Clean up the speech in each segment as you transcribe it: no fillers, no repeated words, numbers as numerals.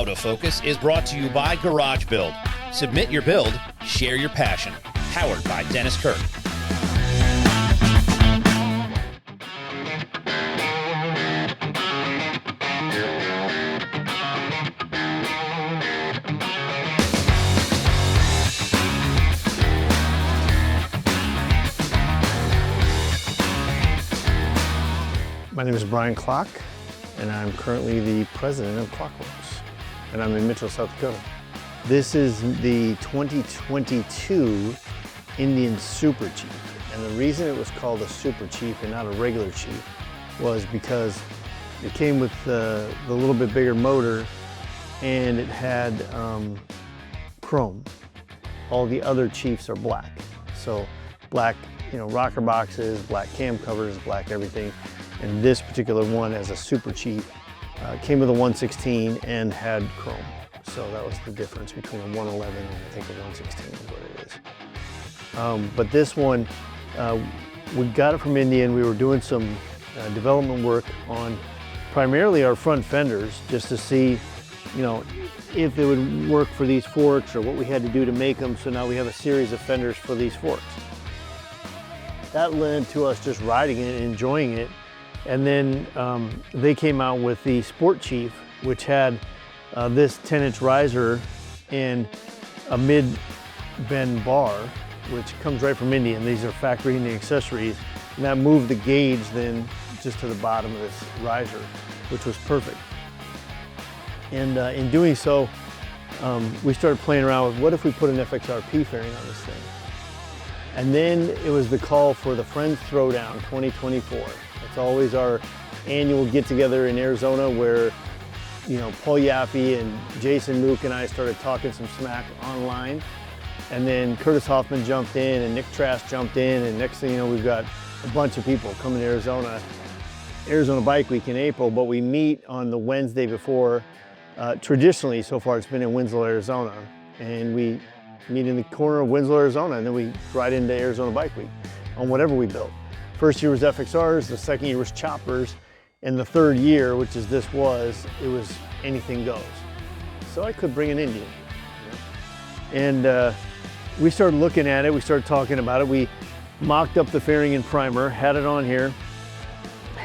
Out of Focus is brought to you by Garage Build. Submit your build, share your passion. Powered by Dennis Kirk. My name is Brian Klock, and I'm currently the president of Klock Werks, and I'm in Mitchell, South Dakota. This is the 2022 Indian Super Chief, and the reason it was called a Super Chief and not a regular Chief was because it came with the little bit bigger motor, and it had chrome. All the other Chiefs are black, so black, rocker boxes, black cam covers, black everything. And this particular one, as a Super Chief, came with a 116 and had chrome. So that was the difference between a 111 and I think a 116 is what it is. But this one, we got it from Indian. We were doing some development work on primarily our front fenders, just to see, if it would work for these forks or what we had to do to make them. So now we have a series of fenders for these forks. That led to us just riding it and enjoying it. And then they came out with the Sport Chief, which had this 10-inch riser and a mid-bend bar, which comes right from Indian. These are factory Indian accessories. And that moved the gauge then just to the bottom of this riser, which was perfect. And in doing so, we started playing around with what if we put an FXRP fairing on this thing? And then it was the call for the Friends Throwdown 2024. It's always our annual get-together in Arizona where, Paul Yaffe and Jason Mook and I started talking some smack online. And then Curtis Hoffman jumped in and Nick Trask jumped in, and next thing you know, we've got a bunch of people coming to Arizona Bike Week in April, but we meet on the Wednesday before. Traditionally, so far, it's been in Winslow, Arizona, and we meet in the corner of Winslow, Arizona, and then we ride into Arizona Bike Week on whatever we built. First year was FXRs, the second year was choppers, and the third year, which is it was anything goes. So I could bring an Indian. And we started looking at it, we started talking about it. We mocked up the fairing and primer, had it on here,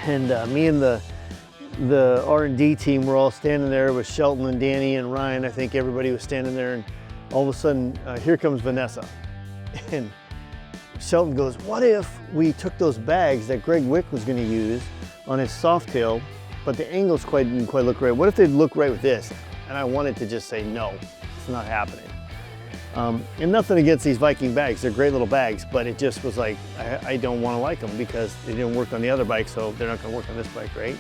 and me and the R&D team were all standing there with Shelton and Danny and Ryan. I think everybody was standing there, and all of a sudden, here comes Vanessa. And Shelton goes, what if we took those bags that Greg Wick was going to use on his Softail, but the angles didn't quite look right. What if they'd look right with this? And I wanted to just say, no, it's not happening. And nothing against these Viking bags. They're great little bags, but it just was like, I don't want to like them because they didn't work on the other bike, so they're not going to work on this bike, right?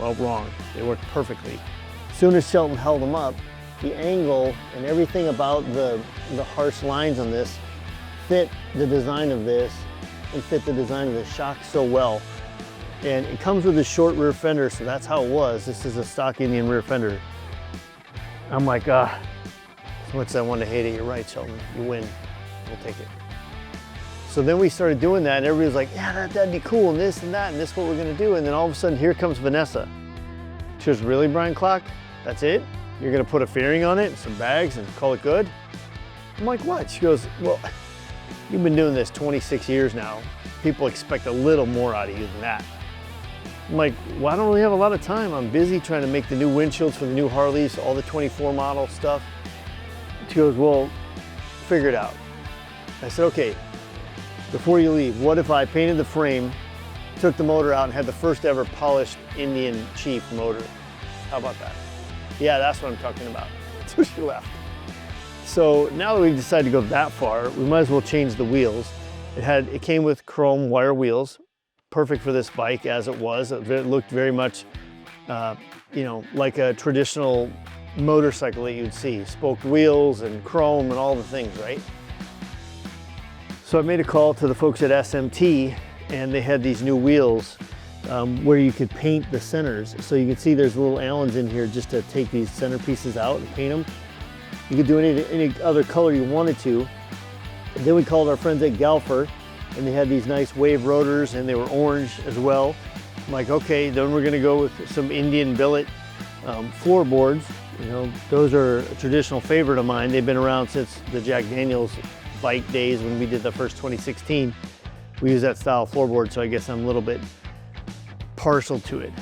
Well, wrong. They worked perfectly. As soon as Shelton held them up, the angle and everything about the harsh lines on this fit the design of this and fit the design of the shock so well. And it comes with a short rear fender, so that's how it was. This is a stock Indian rear fender. I'm like, so much I wanted to hate it. You're right, Shelton. You win. We'll take it. So then we started doing that, and everybody was like, yeah, that'd be cool, and this and that, and this is what we're gonna do. And then all of a sudden, here comes Vanessa. She goes, really, Brian Klock? That's it? You're gonna put a fairing on it and some bags and call it good? I'm like, what? She goes, well, you've been doing this 26 years now. People expect a little more out of you than that. I'm like, well, I don't really have a lot of time. I'm busy trying to make the new windshields for the new Harleys, all the 24 model stuff. She goes, well, figure it out. I said, okay, before you leave, what if I painted the frame, took the motor out, and had the first ever polished Indian Chief motor? How about that? Yeah, that's what I'm talking about. So she left. So now that we've decided to go that far, we might as well change the wheels. It came with chrome wire wheels, perfect for this bike as it was. It looked very much, like a traditional motorcycle that you'd see. Spoked wheels and chrome and all the things, right? So I made a call to the folks at SMT, and they had these new wheels where you could paint the centers. So you can see there's little Allens in here just to take these center pieces out and paint them. You could do any other color you wanted to. And then we called our friends at Galfer, and they had these nice wave rotors, and they were orange as well. I'm like, okay, then we're gonna go with some Indian billet floorboards. You know, those are a traditional favorite of mine. They've been around since the Jack Daniels bike days when we did the first 2016. We use that style of floorboard, so I guess I'm a little bit partial to it.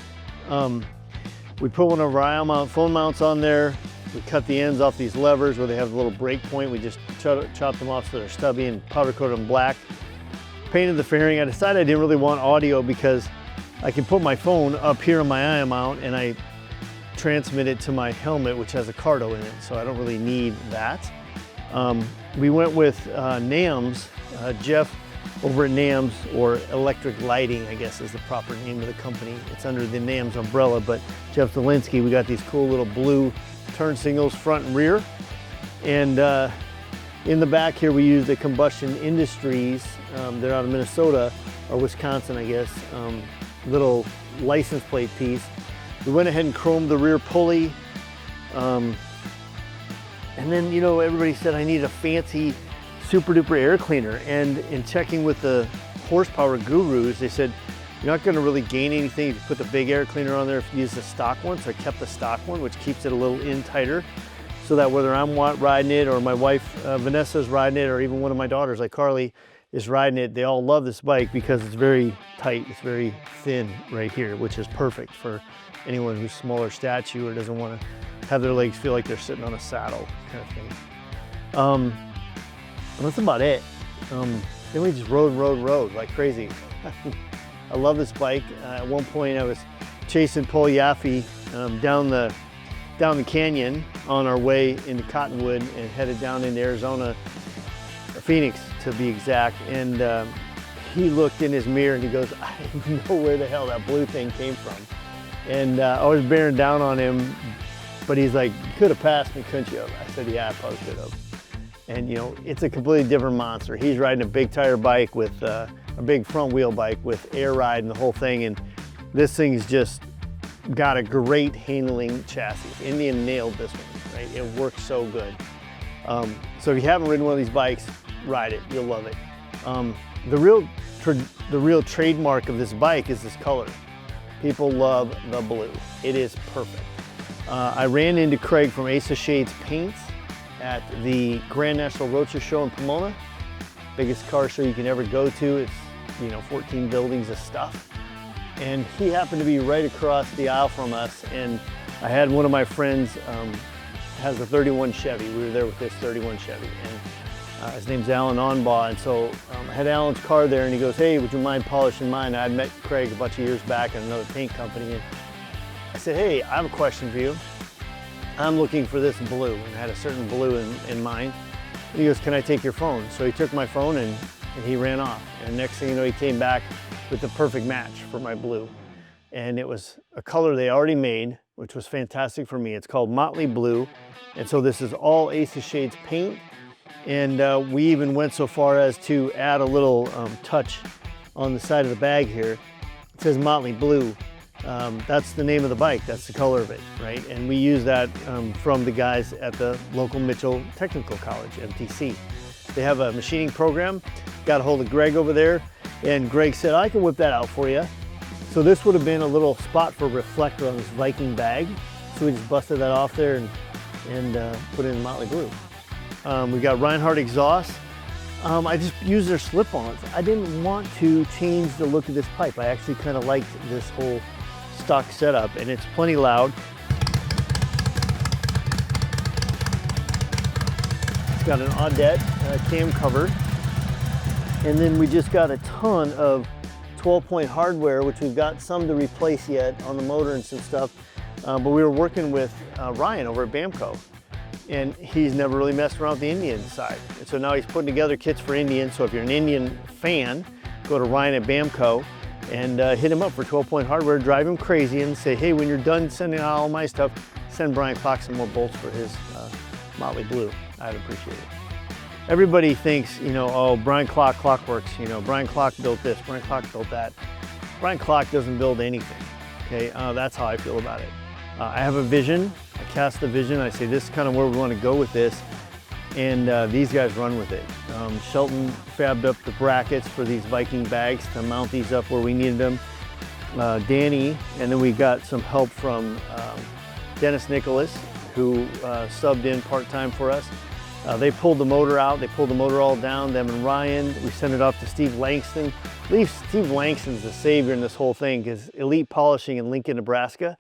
We put one of our phone mounts on there. We cut the ends off these levers where they have the little break point. We just chopped them off so they're stubby and powder coated them black. Painted the fairing. I decided I didn't really want audio because I can put my phone up here on my eye mount and I transmit it to my helmet, which has a Cardo in it, so I don't really need that. We went with NAMS. Jeff over at NAMS, or Electric Lighting, I guess is the proper name of the company. It's under the NAMS umbrella, but Jeff Zielinski, we got these cool little blue turn signals front and rear. And in the back here, we used the Combustion Industries. They're out of Minnesota, or Wisconsin, I guess, little license plate piece. We went ahead and chromed the rear pulley. And then, you know, everybody said I need a fancy super duper air cleaner. And in checking with the horsepower gurus, they said, you're not gonna really gain anything if you put the big air cleaner on there if you use the stock one. So I kept the stock one, which keeps it a little in tighter, so that whether I'm riding it or my wife, Vanessa's riding it, or even one of my daughters like Carly is riding it, they all love this bike because it's very tight, it's very thin right here, which is perfect for anyone who's smaller stature or doesn't want to have their legs feel like they're sitting on a saddle kind of thing. That's about it. Then we just rode like crazy. I love this bike. At one point I was chasing Paul Yaffe down the canyon on our way into Cottonwood and headed down into Arizona, Phoenix to be exact. And he looked in his mirror and he goes, I didn't know where the hell that blue thing came from. And I was bearing down on him, but he's like, you could have passed me, couldn't you? I said, yeah, I probably could have. And you know, it's a completely different monster. He's riding a big tire bike with a big front wheel bike with air ride and the whole thing. And this thing's just got a great handling chassis. Indian nailed this one, right? It works so good. So if you haven't ridden one of these bikes, ride it, you'll love it. The real trademark of this bike is this color. People love the blue. It is perfect. I ran into Craig from Ace of Shades Paints at the Grand National Roadster Show in Pomona. Biggest car show you can ever go to. It's, you know, 14 buildings of stuff. And he happened to be right across the aisle from us. And I had one of my friends has a 31 Chevy. We were there with this 31 Chevy. And his name's Alan Onbaugh. And so I had Alan's car there and he goes, hey, would you mind polishing mine? I'd met Craig a bunch of years back at another paint company. And I said, hey, I have a question for you. I'm looking for this blue, and I had a certain blue in mind. And he goes, can I take your phone? So he took my phone and he ran off. And next thing you know, he came back with the perfect match for my blue. And it was a color they already made, which was fantastic for me. It's called Motley Blue. And so this is all Ace of Shades paint. And we even went so far as to add a little touch on the side of the bag here. It says Motley Blue. That's the name of the bike, that's the color of it, right? And we use that from the guys at the local Mitchell Technical College, MTC. They have a machining program. Got a hold of Greg over there, and Greg said, I can whip that out for you. So this would have been a little spot for reflector on this Viking bag. So we just busted that off there and put it in Motley Blue. We got Reinhardt exhaust. I just used their slip-ons. I didn't want to change the look of this pipe. I actually kind of liked this whole stock setup, and it's plenty loud. It's got an Audette cam cover, and then we just got a ton of 12-point hardware, which we've got some to replace yet on the motor and some stuff, but we were working with Ryan over at Bamco, and he's never really messed around with the Indian side, and so now he's putting together kits for Indian. So if you're an Indian fan, go to Ryan at Bamco and hit him up for 12-point hardware, drive him crazy and say, hey, when you're done sending out all my stuff, send Brian Klock some more bolts for his Motley Blue. I'd appreciate it. Everybody thinks, you know, oh, Brian Klock, Klock Werks, you know, Brian Klock built this, Brian Klock built that. Brian Klock doesn't build anything, okay? That's how I feel about it. I have a vision, I cast the vision, I say this is kind of where we want to go with this, and these guys run with it. Shelton fabbed up the brackets for these Viking bags to mount these up where we needed them. Danny, and then we got some help from Dennis Nicholas, who subbed in part-time for us. They pulled the motor out, they pulled the motor all down, them and Ryan. We sent it off to Steve Langston. I believe Steve Langston's the savior in this whole thing, because Elite Polishing in Lincoln, Nebraska.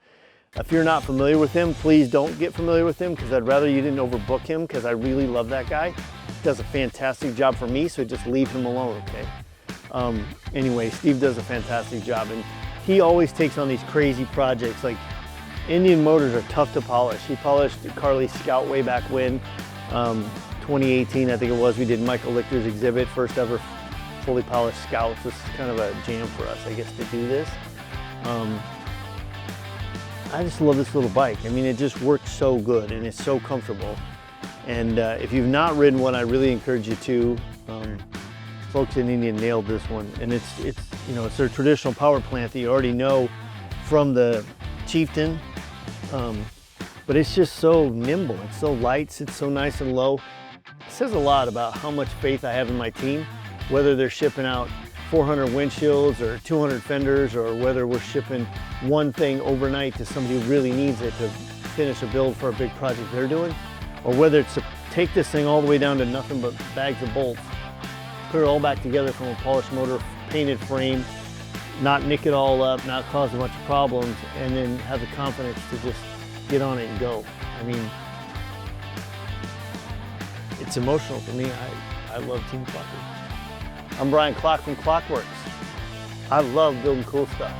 If you're not familiar with him, please don't get familiar with him, because I'd rather you didn't overbook him, because I really love that guy. He does a fantastic job for me, so just leave him alone, okay? Anyway, Steve does a fantastic job, and he always takes on these crazy projects. Like, Indian motors are tough to polish. He polished Carly's Scout way back when, 2018, I think it was. We did Michael Lichter's exhibit, first ever fully polished Scouts. This is kind of a jam for us, I guess, to do this. I just love this little bike. I mean, it just works so good and it's so comfortable. And if you've not ridden one, I really encourage you to. Folks in India nailed this one, and it's you know, it's their traditional power plant that you already know from the Chieftain. But it's just so nimble, it's so light, it's so nice and low. It says a lot about how much faith I have in my team, whether they're shipping out 400 windshields or 200 fenders, or whether we're shipping one thing overnight to somebody who really needs it to finish a build for a big project they're doing, or whether it's to take this thing all the way down to nothing but bags of bolts, put it all back together from a polished motor, painted frame, not nick it all up, not cause a bunch of problems, and then have the confidence to just get on it and go. I mean, it's emotional for me. I love Team Klock. I'm Brian Klock from Klock Werks. I love building cool stuff.